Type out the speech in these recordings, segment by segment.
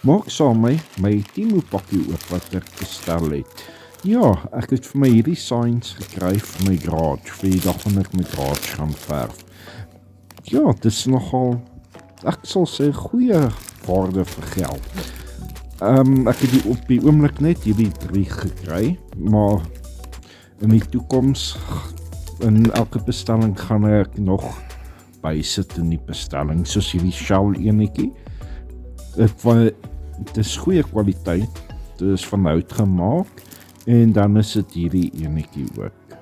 Maak saam my Temu pakkie oop wat ek bestel het. Ja, ek het vir my hierdie signs gekry vir my garage, vir die dag wanneer ek my garage gaan verf. Ja, dit is nogal, ek sal sê, goeie waarde vir geld. Ek het op die oomblik net hierdie 3 gekry, maar in die toekoms, in elke bestelling gaan ek nog bysit in die bestelling, soos hierdie Shell enetjie. Dit is goeie kwaliteit, dit is van hout gemaak, en dan is dit hierdie enetjie ook.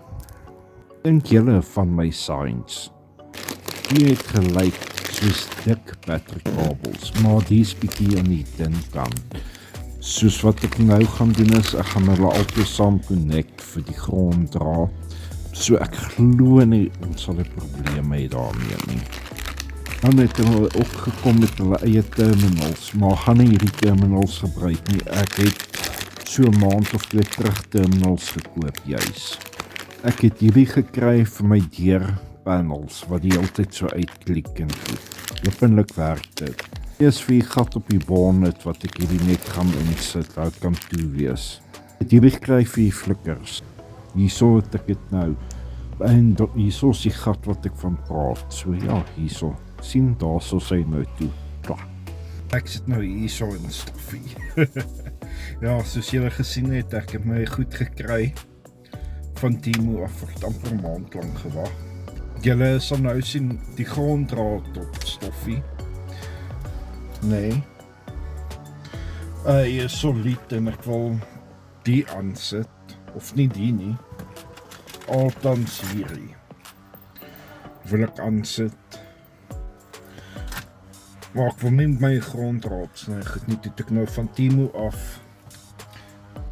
Dink julle van my signs? Die het gelyk soos dik batterykabels, maar die is bietjie aan die dun kant. Soos wat ek nou gaan doen is, ek gaan hulle altyd saam connect vir die gronddraad. So ek glo nie, ons sal 'n probleem hê daarmee nie. Dan het hulle ook gekom met hulle eie terminals, maar gaan nie hierdie terminals gebruik nie. Ek het so 'n maand of 2 terug terminals gekoop juis. Ek het hierdie gekry vir my deurpanels, wat die hele tyd so uitklik en goed. Hoppelik werk dit. Eers vir die gat op die bonnet wat ek hierdie net gaan insit, dat kan toe wees. Ek het hierdie gekry vir die flikkers. Hierso het ek dit nou. En hierso is die gat wat ek van praat. So ja, hierso. Sien, daar so sy nou toe. Klaar. Ek sit nou hierso in stoffie. Ja, soos julle gesien het, ek het my goed gekry van Temu af, ek het amper 'n maand lank gewag. Julle sal nou sien die gronddraad op stoffie. Nee. Hy is solied en ek wil die aansit, of nie die nie. Altans hierdie wil ek aansit. Maar ek wil nie my gronddraad sny, nie, het ek nou van Temu af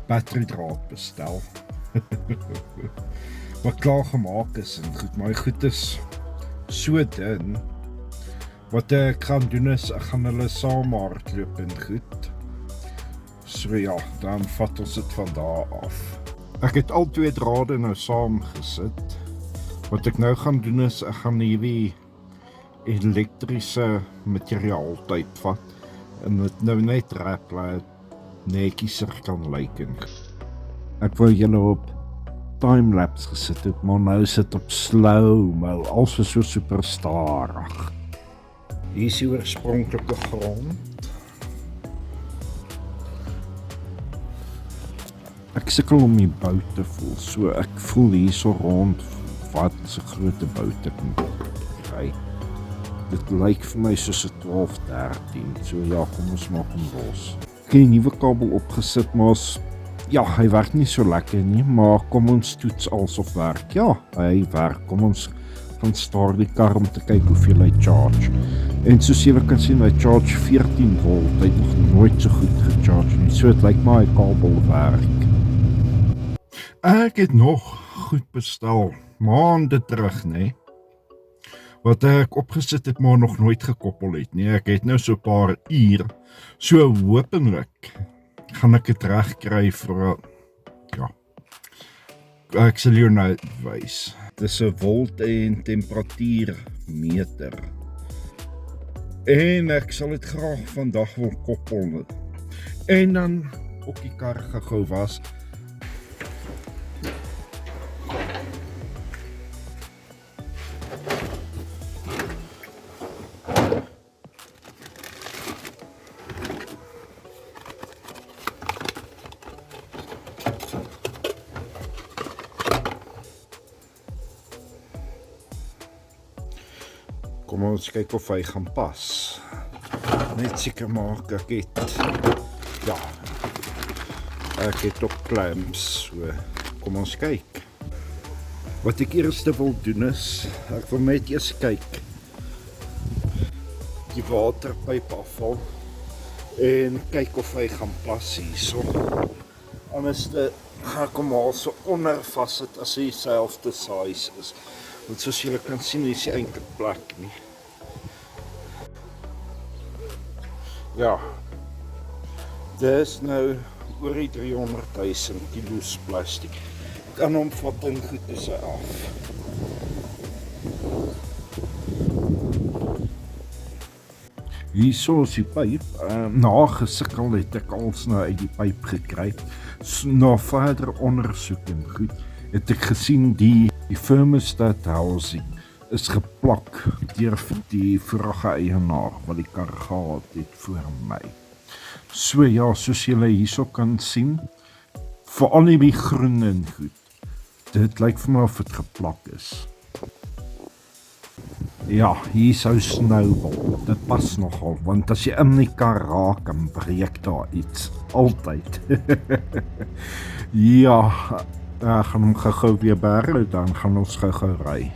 batterydraad bestel. Wat klaar gemaak is en goed, maar goed is so dun. Wat ek gaan doen is, ek gaan hulle saam hardloop en goed. So ja, dan vat ons dit van daar af. Ek het al 2 drade nou saam gesit. Wat ek nou gaan doen is, ek gaan hierdie elektriese materiaal tyd vat en dit nou net rap laat netjieser kan lyk en ek wou julle op timelapse gesit het, maar nou sit op slow-mo, alles is so super stadig. Hier is die oorspronklike grond. Ek sukkel om die bout te voel, so ek voel hier so rond wat so groot bout ek moet kry. Dit lyk vir my soos 'n 12-13, so ja, kom ons maak hom los. Ek het 'n nuwe kabel opgesit, maar ja, hy werk nie so lekker nie, maar kom ons toets alsof werk. Ja, hy werk. Kom ons gaan start die kar om te kyk hoeveel hy charge. En soos julle kan sien, hy charge 14 volt. Hy het nog nooit so goed gecharge nie. So het lyk maar hy kabel werk. Ek het nog goed bestel, maande terug, nee. Wat ek opgesit het, maar nog nooit gekoppel het, nee. Ek het nou so 'n paar uur, so hopelik gaan ek het reg kry vir, ja, ek sal hier nou wys. Dit is 'n volt en temperatuur meter. En ek sal dit graag vandag wil koppel. En dan op die kar gehou was. Kom ons kyk of hy gaan pas. Net seker maak ek het, ja, ek het ook clamps, so kom ons kyk. Wat ek eers wil doen is, ek wil net eers kyk, die waterpyp afval, en kyk of hy gaan pas hierso. Anders gaan ek hom al so onder vassit as hy dieselfde size is. Want soos julle kan sien, is die eintlik plek nie. Ja, dit is nou oor die 300.000 kilo's plastiek. Ek kan hom vat en goed is hy af. Hierso is die pyp. Na gesukkel het ek als nou uit die pyp gekry. Na verder ondersoek en goed, het ek gesien die thermostat housing is geplak deur die vorige eienaar wat die kar gehad het voor my. So ja, soos julle hierso kan sien, veral hierdie groen en goed, dit lyk vir my of dit geplak is. Ja, hier sou snowball, dit pas nogal, want as jy in die kar raak, dan breek daar iets, altyd. Ja, ek gaan hom gou weer berg, dan gaan ons gou ry.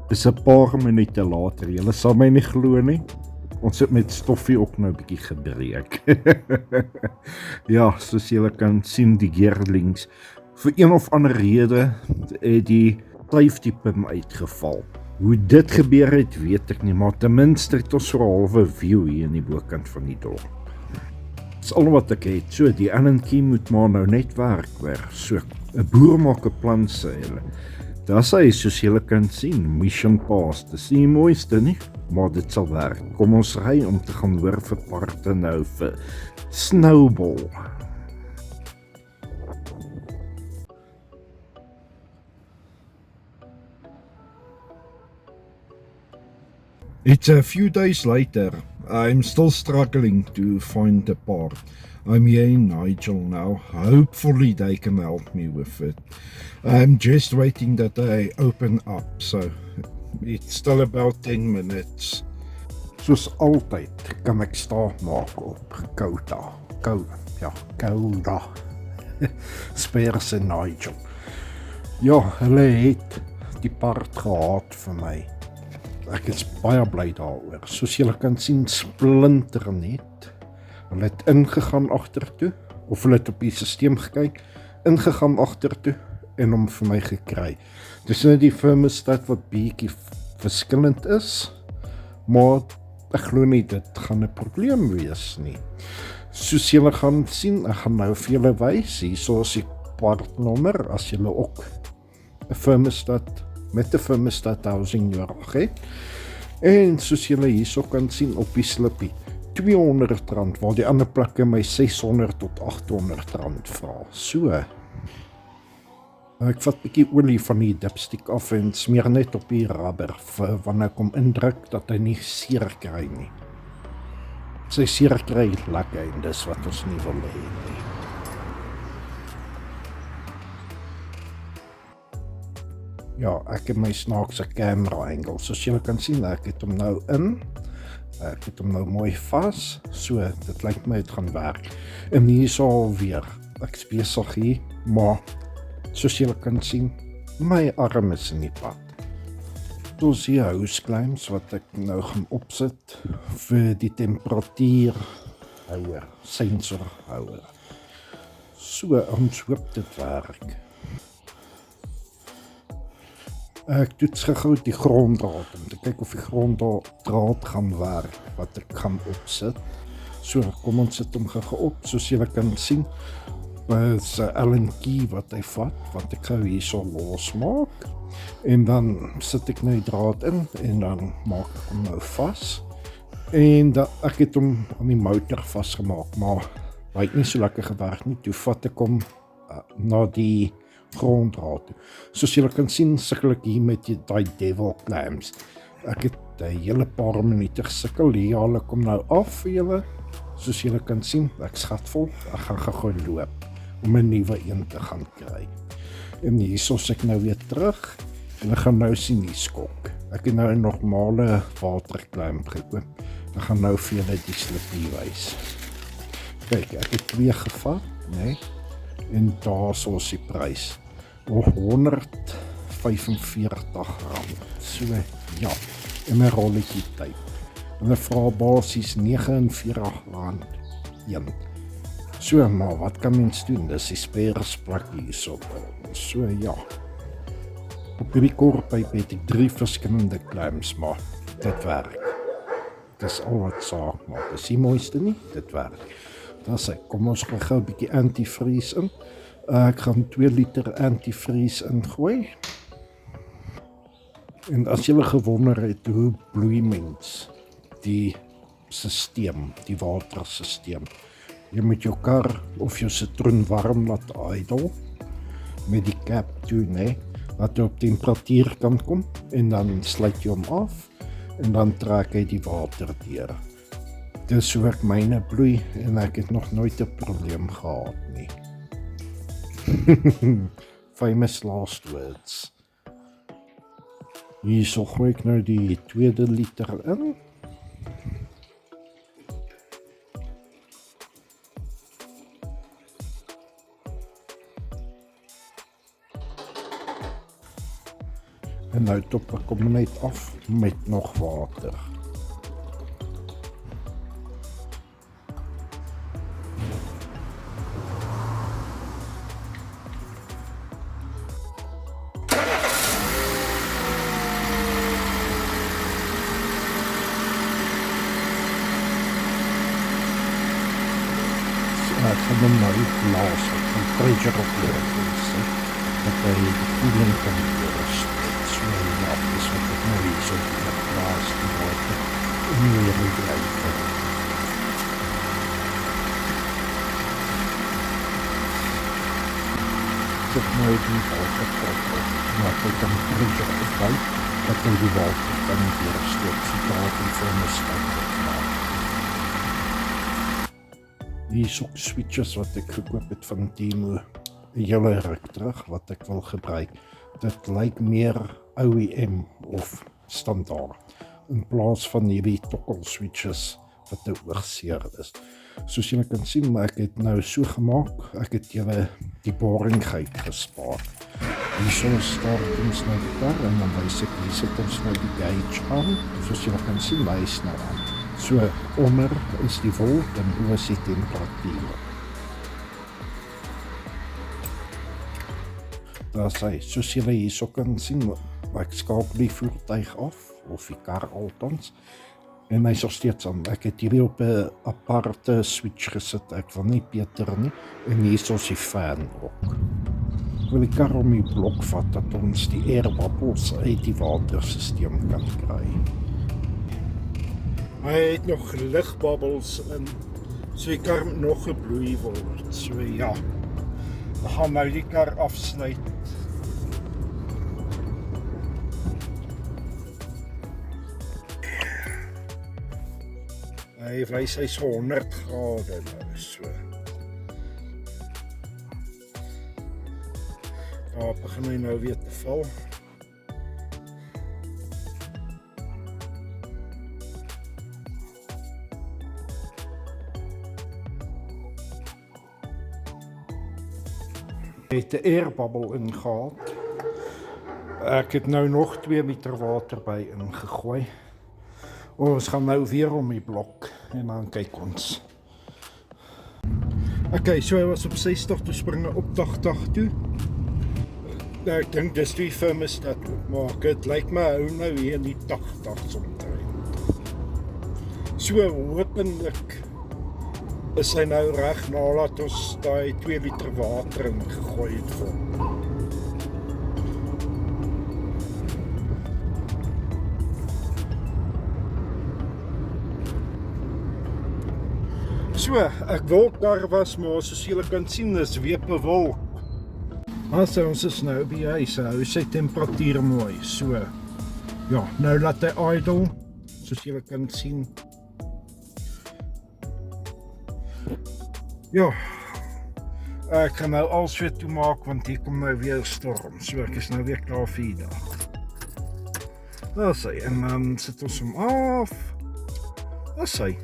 Dis 'n paar minute later, julle sal my nie glo nie, ons het met stoffie ook nou 'n bietjie gebreek. Ja, soos julle kan sien, die gearlinks, vir een of ander rede, het die safety pin uitgeval. Hoe dit gebeur het, weet ek nie, maar ten minste het ons so 'n halwe view hier in die bokant van die dorp. Dis al wat ek het. So, die Allen key moet maar nou net werk weer. So, 'n boer maak 'n plan, sê hulle. Dis hy, soos julle kan sien, mission passed. Dis nie die mooiste nie, maar dit sal werk. Kom ons ry om te gaan hoor vir parte nou vir Snowball. It's a few days later. I'm still struggling to find the part. I'm here in Nigel now. Hopefully they can help me with it. I'm just waiting that they open up, so it's still about 10 minutes. Soos altyd kan ek staat maak op Kouda. Kouda. Spears en Nigel. Ja, hulle het die part gehad vir my. Ek is baie bly daaroor. Soos julle kan sien, splinter net. Hulle het ingegaan agtertoe, of hulle het op die stelsel gekyk, ingegaan agtertoe en hom vir my gekry. Dis nou die thermostat wat bietjie verskillend is, maar ek glo nie dit gaan 'n probleem wees nie. Soos julle gaan sien, ek gaan nou vir julle wys, hierso is die partnommer, as julle ook 'n thermostat met 'n thermostat housing nodig het. En soos julle hierso kan sien op die slippie, R200, waar die ander plekke my R600 tot R800 vra. So, ek vat 'n bietjie olie van die dipstick af en smeer net op die rubber vir wanneer ek hom indruk dat hy nie seer kry nie. Sy seer kry lekker en dis wat ons nie wil hê nie. Ja, ek het my snaakse camera angle, soos julle kan sien, ek het hom nou in, ek het hom nou mooi vas, so, dit lyk my het gaan werk, en hier is alweer, ek is besig hier, maar, soos julle kan sien, my arm is in die pad. Soos die houseclimbs wat ek nou gaan opsit, vir die temperatuur houer, sensor houer. So, ons hoop dit werk. Ek toets gou die gronddraad om te kyk of die gronddraad gaan werk wat ek gaan opsit. So, kom ons sit hom gou op, soos julle kan sien. Is 'n Allen key wat hy vat, wat ek gou hierso losmaak. En dan sit ek nou die draad in en dan maak ek hom nou vas. En ek het hom aan die motor vasgemaak, maar hy het nie so lekker gewerk nie. Toe vat ek hom na die gronddraad toe. Soos julle kan sien, sukkel ek hier met die devil clamps. Ek het 'n hele paar minute gesukkel, hier haal ek hom nou af vir julle. Soos julle kan sien, ek skatvol, ek gaan gou loop om 'n nuwe een te gaan kry. En hierso is ek nou weer terug en ek gaan nou sien die skok. Ek het nou 'n normale waterklamp gekoop. Ek gaan nou vir julle die slippie wys. Kyk, ek het 2 gevat, né? En daar is die prys. R145. So, ja, en 'n rolletjie tyd. En hulle vra basies R49 een. So, maar wat kan mens doen? Dis die speersplak hierso. So, ja. Op die korppyp het ek 3 verskillende clamps, maar dit werk. Dis al wat saak maak. Dis die mooiste nie, dit werk. Dis hy, kom ons gou 'n bietjie antivries in. Ek gaan 2 liter antivries ingooi. En as jy gewonder het hoe bloei mens die systeem, die watersysteem. Jy moet jou kar of jou sitroen warm laat idle met die cap toe, nee, dat hy op temperatuur kan kom en dan sluit jy hom af en dan trek hy die water deur. Dis hoe ek myne bloei en ek het nog nooit 'n probleem gehad nie. Famous last words. Hierso gooi ek nou die 2 liter in. En nou top ek hom net af met nog water. Ek gaan hom nou blaas, ek gaan pressure op die rifle, dat hy die koeling kan berust. So ja, dis wat ek nou hier so blaas die water in die rifle. Ek nou die water op, maar ek kan pressure opbou, dat hy die water kan berust, sodra die vir my stand opmaak. Die is ook switches wat ek gekoop het van Temu, 'n hele ruk terug wat ek wil gebruik. Dit lyk meer OEM of standaard in plaas van hierdie toggle switches wat nou oogseer is. Soos julle kan sien, maar ek het nou so gemaak, ek het julle die boringheid gespaar. Hierso start ons nou die kar en dan wys ek, hier sit ons nou die gauge aan, soos julle kan sien, wys nou aan. So onder is die volt en bo is die temperatuur. Daar sê, soos julle hierso kan sien, ek skakel die voertuig af, of die kar althans, en hy is nog steeds aan. Ek het hierdie op 'n aparte switch gesit, ek wil nie beter nie, en hierso is die fan ook. Ek wil die kar om die blok vat, dat ons die air bubbles uit die watersysteem kan kry. Hy het nog ligbabbels in, so die kar moet nog gebloei word, so ja. We gaan nou die kar afsluit. Hy wys hy's 100 grade nou, so. Daar begin hy nou weer te val. Het 'n airbubble ingehaal. Ek het nou nog 2 liter water by ingegooi. Ons gaan nou weer om die blok en dan kyk ons. Okay, so hy was op 60 toe spring hy op 80 toe. Nou, ek dink dis die thermostat opmaak. Dit lyk my hou nou hier in die 80's omtrent. So hopelik is hy nou reg nadat ons daai 2 liter water in gegooi het vir hom. So, ek wil daar was, maar soos julle kan sien, is weer bewolk. As ons is nou by huis, hou sy temperatuur mooi, so. Ja, nou laat hy idle, soos julle kan sien. Ja, ek gaan nou alles weer toemaak, want hier kom nou weer storm, so ek is nou weer klaar vir die dag. Daar is hy, en dan sit ons hom af. Daar is hy.